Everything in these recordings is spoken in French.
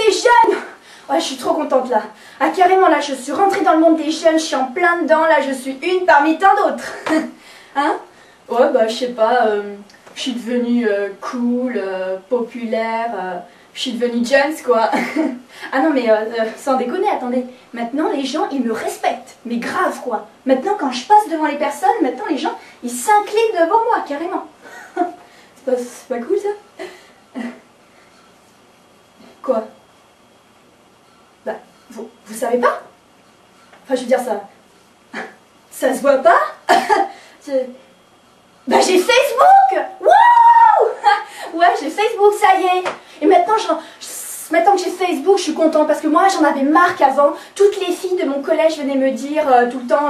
des jeunes. Ouais, je suis trop contente là. Ah carrément là, je suis rentrée dans le monde des jeunes, je suis en plein dedans, là je suis une parmi tant d'autres. Hein? Ouais bah je sais pas, je suis devenue cool, populaire, je suis devenue Jones quoi. Ah non mais sans déconner, attendez, maintenant les gens ils me respectent, mais grave quoi. Maintenant quand je passe devant les personnes, maintenant les gens ils s'inclinent devant moi carrément. C'est pas cool ça? Quoi? Bah, vous savez pas? Enfin, je veux dire, ça se voit pas? Bah, j'ai Facebook! Wouh! Ouais, j'ai Facebook, ça y est! Et maintenant, maintenant que j'ai Facebook, je suis contente parce que moi, j'en avais marre qu'avant, toutes les filles de mon collège venaient me dire tout le temps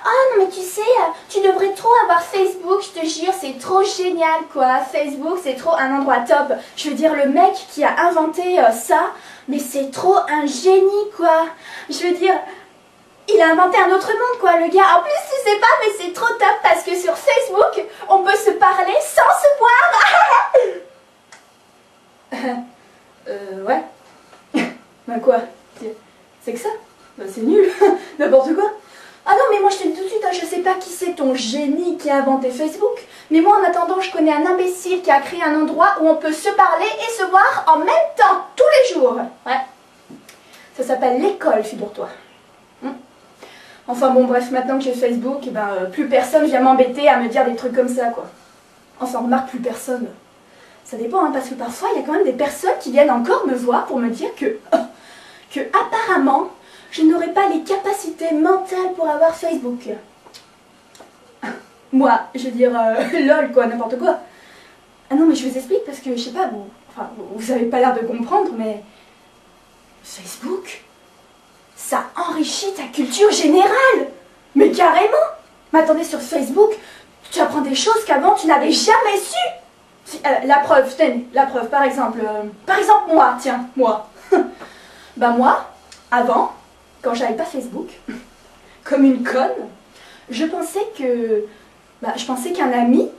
ah non, mais tu sais, tu devrais trop avoir Facebook, je te jure, c'est trop génial, quoi. Facebook, c'est trop un endroit top. Je veux dire, le mec qui a inventé ça, mais c'est trop un génie, quoi. Je veux dire, il a inventé un autre monde, quoi, le gars. En plus, tu sais pas, mais c'est trop top parce que sur Facebook, on peut se parler sans se voir. Ouais. Bah quoi? C'est que ça? Bah c'est nul. N'importe quoi. Ah non, mais moi je te dis tout de suite, hein, je sais pas qui c'est ton génie qui a inventé Facebook. Mais moi en attendant, je connais un imbécile qui a créé un endroit où on peut se parler et se voir en même temps, tous les jours. Ouais. Ça s'appelle l'école, figure-toi. Enfin bon, bref, maintenant que j'ai Facebook, eh ben, plus personne vient m'embêter à me dire des trucs comme ça, quoi. Enfin, remarque, plus personne. Ça dépend, hein, parce que parfois, il y a quand même des personnes qui viennent encore me voir pour me dire que apparemment, je n'aurais pas les capacités mentales pour avoir Facebook. Moi, je veux dire, lol, quoi, n'importe quoi. Ah non, mais je vous explique parce que, je sais pas, vous avez pas l'air de comprendre, mais Facebook, ça enrichit ta culture générale. Mais carrément. Mais attendez, sur Facebook, tu apprends des choses qu'avant, tu n'avais jamais su. La preuve, tenez, la preuve, par exemple moi, tiens, moi. Bah moi, avant, quand j'avais pas Facebook, comme une conne, je pensais qu'un ami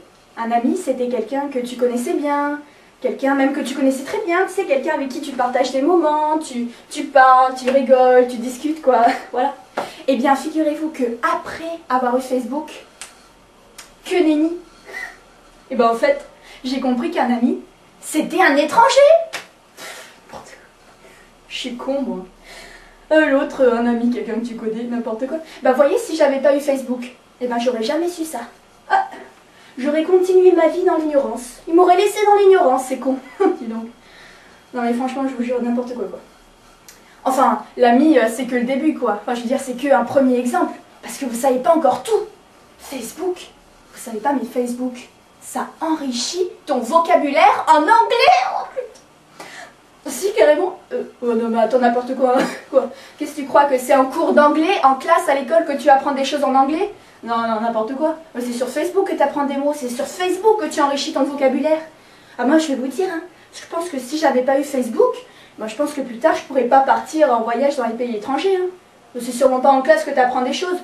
c'était quelqu'un que tu connaissais bien, quelqu'un même que tu connaissais très bien, tu sais, quelqu'un avec qui tu partages des moments, tu parles, tu rigoles, tu discutes, quoi, voilà. Eh bien, figurez-vous que après avoir eu Facebook, que nenni. Et ben en fait, j'ai compris qu'un ami, c'était un étranger. Je suis con, moi. L'autre, un ami, quelqu'un que tu connais, n'importe quoi. Bah voyez, si j'avais pas eu Facebook, eh ben j'aurais jamais su ça. Ah, j'aurais continué ma vie dans l'ignorance. Il m'aurait laissé dans l'ignorance, c'est con. Dis donc. Non mais franchement, je vous jure, n'importe quoi, quoi. Enfin, l'ami, c'est que le début, quoi. Enfin, je veux dire, c'est que un premier exemple. Parce que vous savez pas encore tout. Facebook, vous savez pas, mais Facebook, ça enrichit ton vocabulaire en anglais. Oh putain. Si, carrément. Oh non, mais attends, n'importe quoi. Quoi? Qu'est-ce que tu crois que c'est en cours d'anglais, en classe, à l'école, que tu apprends des choses en anglais? Non, non, n'importe quoi. C'est sur Facebook que tu apprends des mots. C'est sur Facebook que tu enrichis ton vocabulaire. Ah, moi, je vais vous dire, hein, je pense que si j'avais pas eu Facebook, moi, je pense que plus tard, je pourrais pas partir en voyage dans les pays étrangers. Hein. C'est sûrement pas en classe que tu apprends des choses.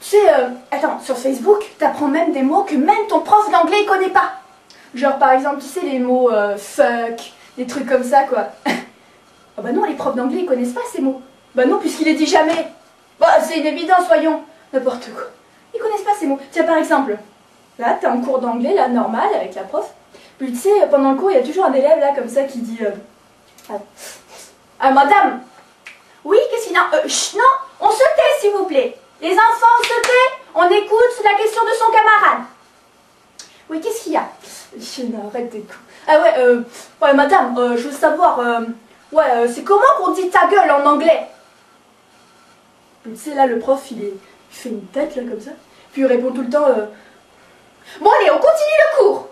Tu sais, attends, sur Facebook, tu apprends même des mots que même ton prof d'anglais connaît pas. Genre, par exemple, tu sais, les mots fuck, des trucs comme ça, quoi. Ah bah non, les profs d'anglais, ils connaissent pas ces mots. Bah non, puisqu'il les dit jamais. Bah, c'est une évidence, voyons. N'importe quoi. Ils connaissent pas ces mots. Tiens, par exemple, là, t'es en cours d'anglais, là, normal, avec la prof. Puis, tu sais, pendant le cours, il y a toujours un élève, là, comme ça, qui dit... Ah, madame. Oui, qu'est-ce qu'il y a? Non, on se tait, s'il vous plaît. Les enfants, on se tait. On écoute la question de son camarade. Oui, qu'est-ce qu'il y a? Je n'arrête des coups. Ah ouais, madame, je veux savoir, c'est comment qu'on dit ta gueule en anglais? Tu sais, là, le prof, il fait une tête, là, comme ça. Puis il répond tout le temps, bon, allez, on continue le cours.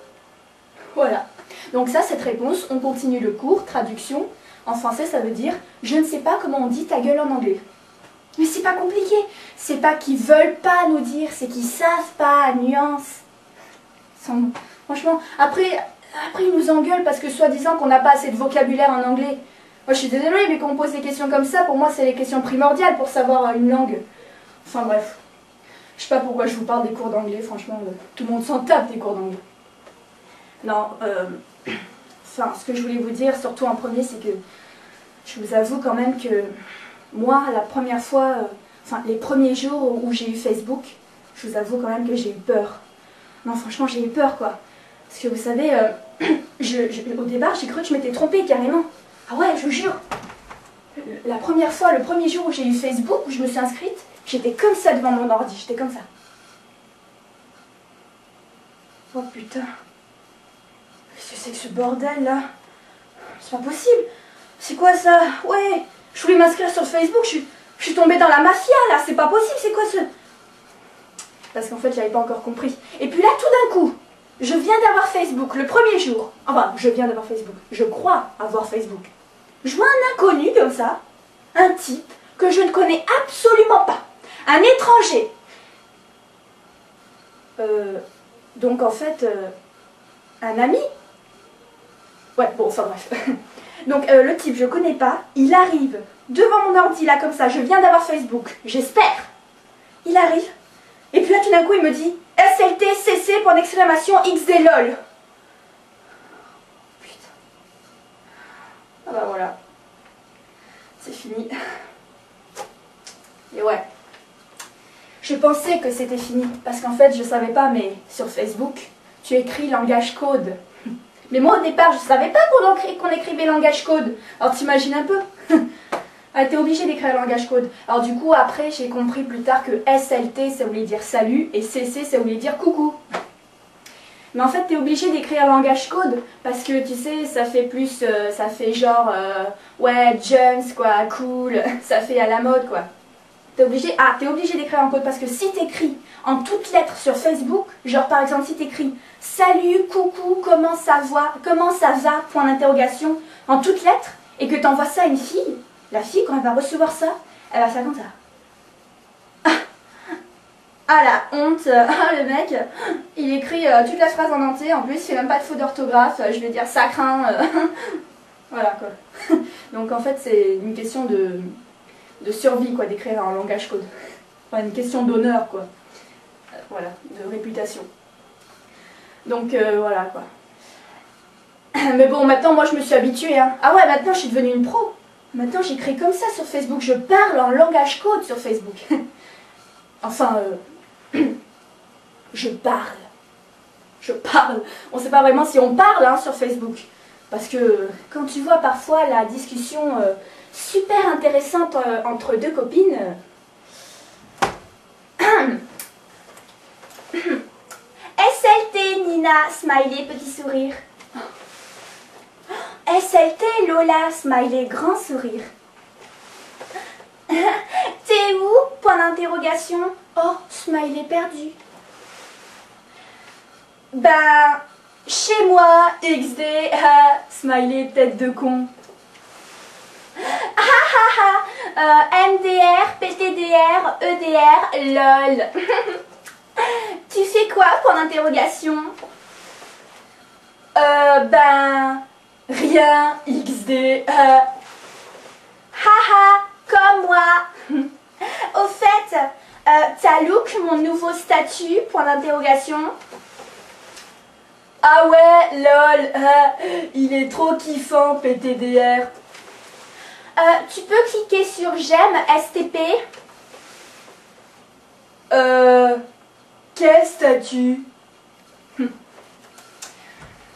Voilà. Donc ça, cette réponse, on continue le cours, traduction. En français, ça veut dire, je ne sais pas comment on dit ta gueule en anglais. Mais c'est pas compliqué. C'est pas qu'ils veulent pas nous dire, c'est qu'ils savent pas, nuance. Franchement, après ils nous engueulent parce que soi-disant qu'on n'a pas assez de vocabulaire en anglais. Moi je suis désolée, mais quand on pose des questions comme ça, pour moi c'est les questions primordiales pour savoir une langue. Enfin bref, je sais pas pourquoi je vous parle des cours d'anglais, franchement, tout le monde s'en tape des cours d'anglais. Non, enfin ce que je voulais vous dire, surtout en premier, c'est que je vous avoue quand même que moi, la première fois, enfin les premiers jours où j'ai eu Facebook, je vous avoue quand même que j'ai eu peur. Non, franchement, j'ai eu peur, quoi. Parce que vous savez, au départ, j'ai cru que je m'étais trompée carrément. Ah ouais, je vous jure. La première fois, le premier jour où j'ai eu Facebook, où je me suis inscrite, j'étais comme ça devant mon ordi, j'étais comme ça. Oh putain. Qu'est-ce que c'est que ce bordel là? C'est pas possible. C'est quoi ça? Ouais, je voulais m'inscrire sur Facebook, je suis tombée dans la mafia là, c'est pas possible, c'est quoi ce... Parce qu'en fait, j'avais pas encore compris. Et puis là, tout d'un coup, je viens d'avoir Facebook, le premier jour. Enfin, je viens d'avoir Facebook, je crois avoir Facebook. Je vois un inconnu comme ça, un type que je ne connais absolument pas, un étranger. Donc en fait, un ami. Ouais, bon, enfin bref. Donc le type, je connais pas, il arrive devant mon ordi là comme ça, je viens d'avoir Facebook, j'espère. Il arrive, et puis là tout d'un coup il me dit SLT CC pour l'exclamation XD LOL. Putain. Ah bah voilà. C'est fini. Et ouais. Je pensais que c'était fini, parce qu'en fait je savais pas, mais sur Facebook, tu écris langage code. Mais moi au départ, je savais pas qu'on écrivait langage code. Alors t'imagines un peu. Ah, t'es obligé d'écrire langage code. Alors du coup, après, j'ai compris plus tard que SLT, ça voulait dire salut, et CC, ça voulait dire coucou. Mais en fait, t'es obligé d'écrire langage code, parce que tu sais, ça fait plus, ça fait genre, ouais, Jones, quoi, cool, ça fait à la mode, quoi. T'es obligé d'écrire en code, parce que si t'écris en toutes lettres sur Facebook, genre par exemple, si t'écris salut, coucou, comment ça va, point d'interrogation, en toutes lettres, et que t'envoies ça à une fille, la fille, quand elle va recevoir ça, elle va faire comme ça. Ah la honte, ah le mec, il écrit toute la phrase en entier, en plus il fait même pas de faute d'orthographe, je vais dire ça craint. Voilà quoi. Donc en fait c'est une question de survie quoi, d'écrire en langage code. Enfin une question d'honneur quoi. Voilà, de réputation. Donc voilà quoi. Mais bon maintenant moi je me suis habituée hein. Ah ouais maintenant je suis devenue une pro. Maintenant j'écris comme ça sur Facebook, je parle en langage code sur Facebook. Enfin, je parle. On ne sait pas vraiment si on parle hein, sur Facebook. Parce que quand tu vois parfois la discussion super intéressante entre deux copines... SLT Nina, smiley petit sourire. SLT Lola, smiley grand sourire. T'es où? Point d'interrogation. Oh, smiley perdu. Bah, chez moi, XD, smiley tête de con. MDR, PTDR, EDR, LOL. Tu fais quoi? Point d'interrogation. Ben, rien, XD. Haha. Comme moi. Au fait, t'as look mon nouveau statut? Point d'interrogation. Ah ouais, lol, il est trop kiffant, PTDR. Tu peux cliquer sur j'aime, STP. Quel statut?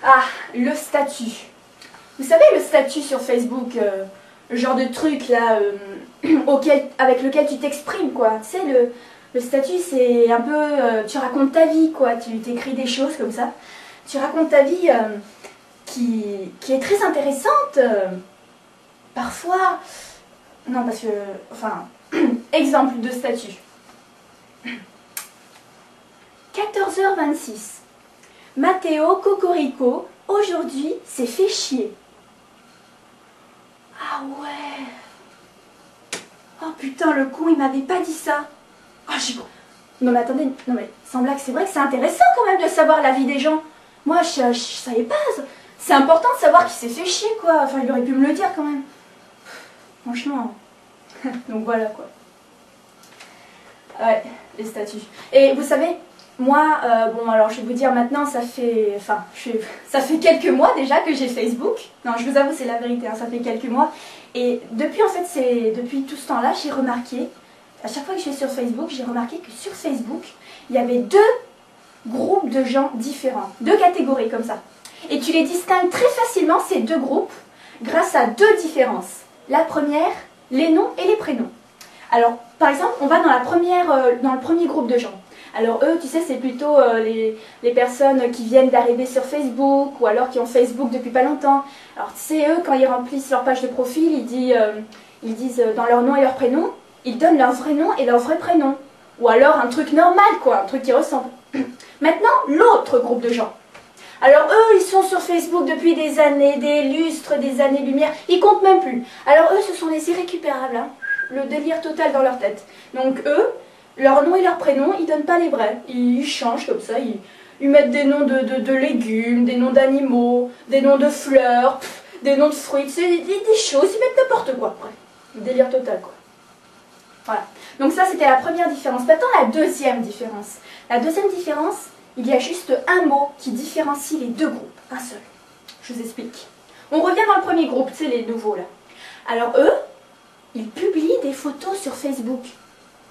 Ah, le statut. Vous savez le statut sur Facebook le genre de truc là avec lequel tu t'exprimes quoi. Tu sais le statut c'est un peu tu racontes ta vie quoi, tu t'écris des choses comme ça. Tu racontes ta vie qui est très intéressante. Parfois, non parce que, enfin, exemple de statut. 14h26. Mathéo Cocorico, aujourd'hui c'est fait chier. Ah ouais. Oh putain, le con, il m'avait pas dit ça. Oh, non mais attendez, non mais sans blague, c'est vrai que c'est intéressant quand même de savoir la vie des gens. Moi, je savais pas. C'est important de savoir qui s'est fait chier, quoi. Enfin, il aurait pu me le dire quand même. Franchement. Donc voilà, quoi. Ouais, les statuts. Et vous savez, moi, bon alors je vais vous dire maintenant, ça fait quelques mois déjà que j'ai Facebook. Non, je vous avoue, c'est la vérité, hein, ça fait quelques mois. Et depuis, en fait, depuis tout ce temps-là, j'ai remarqué, à chaque fois que je suis sur Facebook, j'ai remarqué que sur Facebook, il y avait deux groupes de gens différents, deux catégories comme ça. Et tu les distingues très facilement, ces deux groupes, grâce à deux différences. La première, les noms et les prénoms. Alors, par exemple, on va dans le premier groupe de gens. Alors eux, tu sais, c'est plutôt les personnes qui viennent d'arriver sur Facebook ou alors qui ont Facebook depuis pas longtemps. Alors tu sais, eux, quand ils remplissent leur page de profil, ils disent dans leur nom et leur prénom, ils donnent leur vrai nom et leur vrai prénom. Ou alors un truc normal, quoi, un truc qui ressemble. Maintenant, l'autre groupe de gens. Alors eux, ils sont sur Facebook depuis des années, des lustres, des années-lumière, ils comptent même plus. Alors eux, ce sont les irrécupérables, hein, le délire total dans leur tête. Donc eux, leur nom et leur prénom, ils donnent pas les vrais. Ils changent comme ça, ils mettent des noms de légumes, des noms d'animaux, des noms de fleurs, des noms de fruits, c'est des choses, ils mettent n'importe quoi. Bref, délire total quoi. Voilà. Donc ça, c'était la première différence. Maintenant, la deuxième différence. La deuxième différence, il y a juste un mot qui différencie les deux groupes. Un seul. Je vous explique. On revient dans le premier groupe, c'est les nouveaux là. Alors eux, ils publient des photos sur Facebook.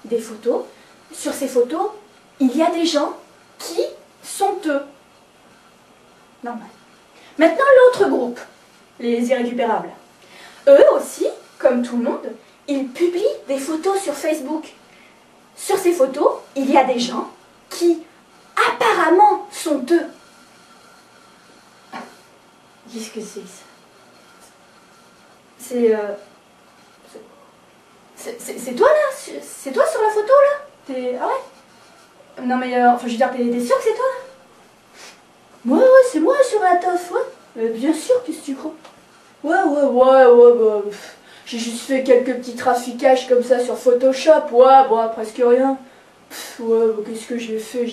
Des photos. Sur ces photos, il y a des gens qui sont eux. Normal. Maintenant, l'autre groupe, les irrécupérables. Eux aussi, comme tout le monde, ils publient des photos sur Facebook. Sur ces photos, il y a des gens qui, apparemment, sont eux. Qu'est-ce que c'est que ça? C'est toi là? C'est toi sur la photo là? Ah ouais? Non mais, enfin je veux dire, t'es sûr que c'est toi là? Ouais, c'est moi sur la toffe, ouais. Bien sûr, qu'est-ce que tu crois? Ouais, bah... J'ai juste fait quelques petits traficages comme ça sur Photoshop, ouais, bon, presque rien. Ouais, qu'est-ce que j'ai fait?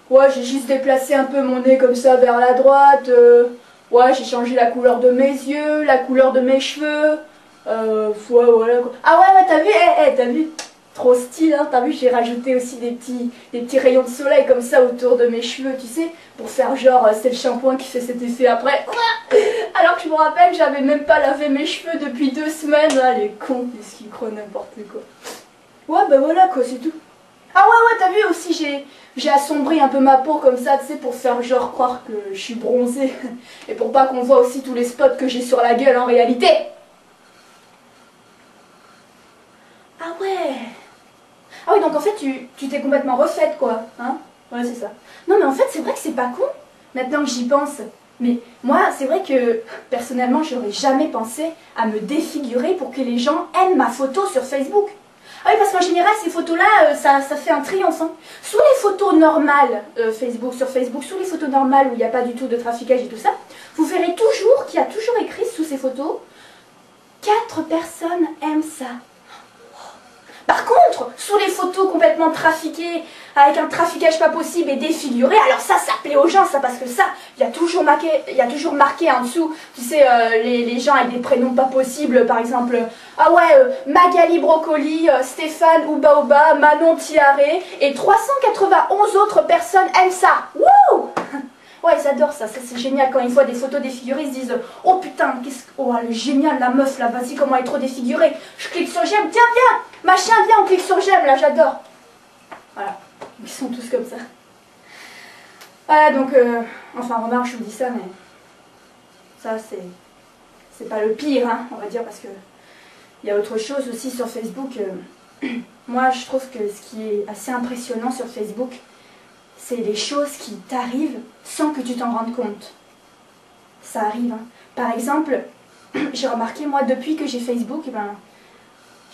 Ouais, j'ai juste déplacé un peu mon nez comme ça vers la droite. Ouais, j'ai changé la couleur de mes yeux, la couleur de mes cheveux. Ouais, voilà quoi. Ah ouais, t'as vu? T'as vu? Trop style, hein, t'as vu? J'ai rajouté aussi des petits rayons de soleil comme ça autour de mes cheveux, tu sais, pour faire genre, c'est le shampoing qui fait cet effet après. Alors que je me rappelle, j'avais même pas lavé mes cheveux depuis 2 semaines. Ah, les cons, qu'est-ce qu'ils croient n'importe quoi. Ouais, bah voilà quoi, c'est tout. Ah ouais, t'as vu aussi, j'ai assombri un peu ma peau comme ça, tu sais, pour faire genre croire que je suis bronzée. Et pour pas qu'on voit aussi tous les spots que j'ai sur la gueule en réalité. Ah ouais. Ah oui, donc en fait, tu t'es complètement refaite, quoi. Hein? Ouais, c'est ça. Non, mais en fait, c'est vrai que c'est pas con, maintenant que j'y pense. Mais moi, c'est vrai que, personnellement, j'aurais jamais pensé à me défigurer pour que les gens aiment ma photo sur Facebook. Ah oui, parce qu'en général, ces photos-là, ça fait un triomphe. Hein. Sous les photos normales, sur Facebook, sous les photos normales où il n'y a pas du tout de traficage et tout ça, vous verrez toujours qu'il y a toujours écrit sous ces photos « 4 personnes aiment ça ». Par contre, sous les photos complètement trafiquées, avec un traficage pas possible et défiguré, alors ça plaît aux gens, ça, parce que ça, il y a toujours marqué en dessous, tu sais, les gens avec des prénoms pas possibles, par exemple, ah ouais, Magali Brocoli, Stéphane Ouba Ouba, Manon Tiaré, et 391 autres personnes aiment ça. Wouh! Ouais, ils adorent ça, c'est génial. Quand ils voient des photos défigurées, ils se disent « Oh putain, oh, elle est géniale la meuf là, vas-y, comment elle est trop défigurée. Je clique sur j'aime, tiens, viens, machin, viens, on clique sur j'aime, là, j'adore. » Voilà, ils sont tous comme ça. Voilà, donc, enfin, remarque, je vous dis ça, mais ça, c'est pas le pire, hein, on va dire, parce que il y a autre chose aussi sur Facebook. Moi, je trouve que ce qui est assez impressionnant sur Facebook, c'est les choses qui t'arrivent sans que tu t'en rendes compte. Ça arrive. Hein. Par exemple, j'ai remarqué, moi, depuis que j'ai Facebook,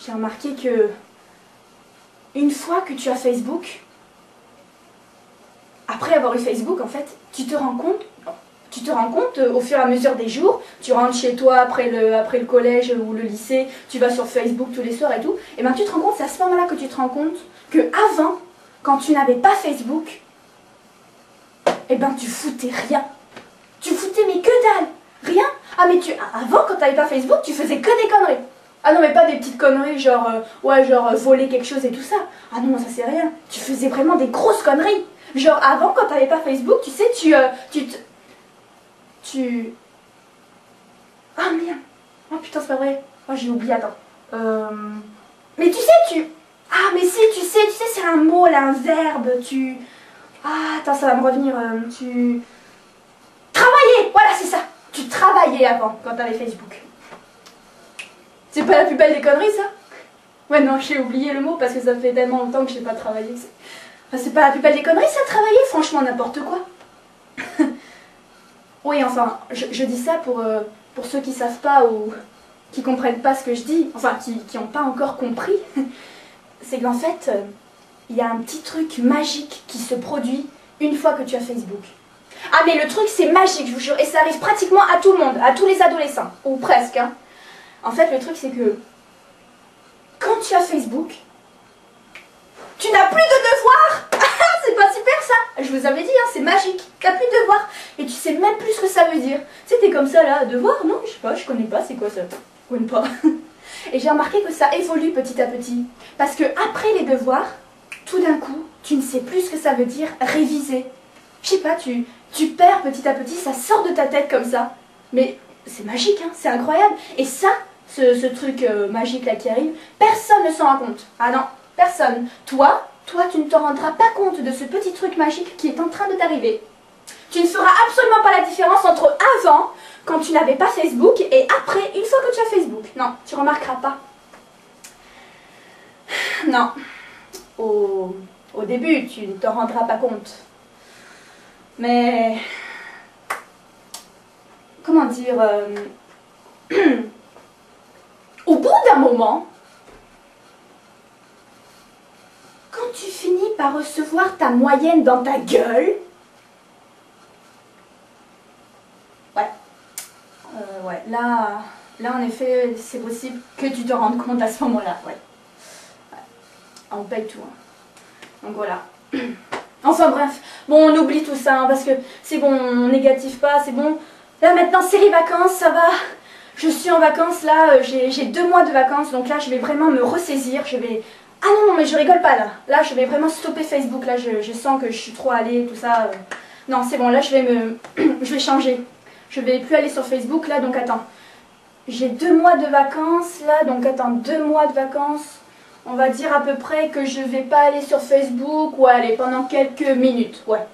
j'ai remarqué que une fois que tu as Facebook, après avoir eu Facebook, en fait, tu te rends compte au fur et à mesure des jours, tu rentres chez toi après le collège ou le lycée, tu vas sur Facebook tous les soirs et tout, et tu te rends compte, c'est à ce moment-là que tu te rends compte que avant, quand tu n'avais pas Facebook, tu foutais rien. Tu foutais mais que dalle. Rien. Ah mais avant quand t'avais pas Facebook, tu faisais que des conneries. Ah non mais pas des petites conneries genre, voler quelque chose et tout ça. Ah non ça c'est rien. Tu faisais vraiment des grosses conneries. Genre avant, quand t'avais pas Facebook, tu sais, Ah merde. Oh putain, c'est pas vrai. Oh, j'ai oublié, attends. Mais tu sais, Ah, mais si, tu sais, c'est un mot, là, un verbe, Ah, attends, ça va me revenir, Travailler, voilà, c'est ça. Tu travaillais avant, quand t'avais Facebook. C'est pas la plus belle des conneries, ça? Ouais, non, j'ai oublié le mot, parce que ça fait tellement longtemps que j'ai pas travaillé. Enfin, c'est pas la plus belle des conneries, ça, travailler, franchement, n'importe quoi. Oui, enfin, je dis ça pour ceux qui savent pas ou qui comprennent pas ce que je dis, enfin, qui ont pas encore compris. C'est qu'en fait, il y a un petit truc magique qui se produit une fois que tu as Facebook. Ah, mais le truc, c'est magique, je vous jure, et ça arrive pratiquement à tout le monde, à tous les adolescents, ou presque, hein. En fait, le truc, c'est que quand tu as Facebook, tu n'as plus de devoirs. C'est pas super ça. Je vous avais dit, hein, c'est magique. T'as plus de devoirs. Et tu sais même plus ce que ça veut dire. Tu sais, t'es comme ça là, devoirs? Non, je sais pas, je connais pas, c'est quoi ça? Je connais pas. Et j'ai remarqué que ça évolue petit à petit. Parce que après les devoirs, tout d'un coup, tu ne sais plus ce que ça veut dire réviser. Je sais pas, tu perds petit à petit, ça sort de ta tête comme ça. Mais c'est magique, hein, c'est incroyable. Et ça, ce truc magique là qui arrive, personne ne s'en rend compte. Ah non, personne. Toi, tu ne te rendras pas compte de ce petit truc magique qui est en train de t'arriver. Tu ne feras absolument pas la différence entre avant, quand tu n'avais pas Facebook, et après, une fois que tu as Facebook. Non, tu remarqueras pas. Non. Au début, tu ne te rendras pas compte. Mais... Comment dire... Au bout d'un moment, quand tu finis par recevoir ta moyenne dans ta gueule, ouais, là en effet, c'est possible que tu te rendes compte à ce moment-là, ouais. On paye tout, hein. Donc voilà. Enfin bref, bon, on oublie tout ça, hein, parce que c'est bon, on négative pas, c'est bon. Là maintenant, c'est les vacances, ça va. Je suis en vacances, là, j'ai 2 mois de vacances, donc là, je vais vraiment me ressaisir, je vais... Ah non, non, mais je rigole pas, là. Là, je vais vraiment stopper Facebook, là, je sens que je suis trop allée, tout ça. Non, c'est bon, là, je vais changer. Je vais plus aller sur Facebook, là, donc attends. J'ai 2 mois de vacances, là, donc attends, 2 mois de vacances. On va dire à peu près que je vais pas aller sur Facebook, ou aller pendant quelques minutes, ouais.